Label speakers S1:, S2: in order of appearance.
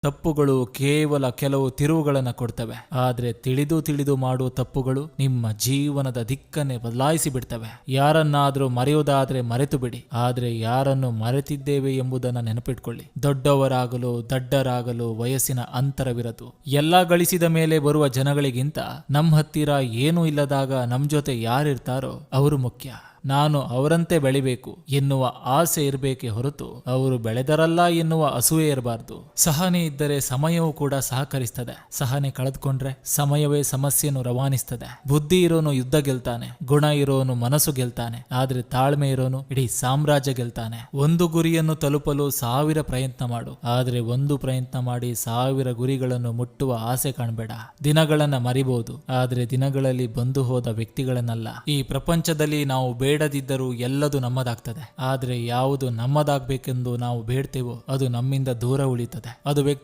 S1: ತಪ್ಪುಗಳು ಕೇವಲ ಕೆಲವು ತಿರುವುಗಳನ್ನು ಕೊಡ್ತವೆ, ಆದ್ರೆ ತಿಳಿದು ತಿಳಿದು ಮಾಡುವ ತಪ್ಪುಗಳು ನಿಮ್ಮ ಜೀವನದ ದಿಕ್ಕನ್ನೇ ಬದಲಾಯಿಸಿ ಬಿಡ್ತವೆ. ಯಾರನ್ನಾದ್ರೂ ಮರೆಯುವುದಾದ್ರೆ ಮರೆತು ಬಿಡಿ, ಆದ್ರೆ ಯಾರನ್ನು ಮರೆತಿದ್ದೇವೆ ಎಂಬುದನ್ನು ನೆನಪಿಟ್ಕೊಳ್ಳಿ. ದೊಡ್ಡವರಾಗಲು ದಡ್ಡರಾಗಲು ವಯಸ್ಸಿನ ಅಂತರವಿರದು. ಎಲ್ಲ ಗಳಿಸಿದ ಮೇಲೆ ಬರುವ ಜನಗಳಿಗಿಂತ ನಮ್ಮ ಹತ್ತಿರ ಏನೂ ಇಲ್ಲದಾಗ ನಮ್ ಜೊತೆ ಯಾರಿರ್ತಾರೋ ಅವರು ಮುಖ್ಯ. ನಾನು ಅವರಂತೆ ಬೆಳಿಬೇಕು ಎನ್ನುವ ಆಸೆ ಇರಬೇಕೇ ಹೊರತು ಅವರು ಬೆಳೆದರಲ್ಲ ಎನ್ನುವ ಅಸೂಯೆ ಇರಬಾರ್ದು. ಸಹನೆ ಇದ್ದರೆ ಸಮಯವೂ ಕೂಡ ಸಹಕರಿಸ್ತದೆ. ಸಹನೆ ಕಳೆದುಕೊಂಡ್ರೆ ಸಮಯವೇ ಸಮಸ್ಯೆಯನ್ನು ರವಾನಿಸ್ತದೆ. ಬುದ್ಧಿ ಇರೋನು ಯುದ್ಧ ಗೆಲ್ತಾನೆ, ಗುಣ ಇರೋನು ಮನಸ್ಸು ಗೆಲ್ತಾನೆ, ಆದ್ರೆ ತಾಳ್ಮೆ ಇರೋನು ಇಡೀ ಸಾಮ್ರಾಜ್ಯ ಗೆಲ್ತಾನೆ. ಒಂದು ಗುರಿಯನ್ನು ತಲುಪಲು 1000 ಪ್ರಯತ್ನ ಮಾಡು, ಆದ್ರೆ ಒಂದು ಪ್ರಯತ್ನ ಮಾಡಿ 1000 ಗುರಿಗಳನ್ನು ಮುಟ್ಟುವ ಆಸೆ ಕಾಣಬೇಡ. ದಿನಗಳನ್ನ ಮರಿಬಹುದು, ಆದ್ರೆ ದಿನಗಳಲ್ಲಿ ಬಂದು ಹೋದ ವ್ಯಕ್ತಿಗಳನ್ನಲ್ಲ. ಈ ಪ್ರಪಂಚದಲ್ಲಿ ನಾವು ಬೇಡದಿದ್ದರೂ ಎಲ್ಲದು ನಮ್ಮದಾಗ್ತದೆ, ಆದ್ರೆ ಯಾವುದು ನಮ್ಮದಾಗಬೇಕೆಂದು ನಾವು ಬೇಡ್ತೇವೋ ಅದು ನಮ್ಮಿಂದ ದೂರ ಉಳಿತದೆ. ಅದು ವ್ಯಕ್ತಿ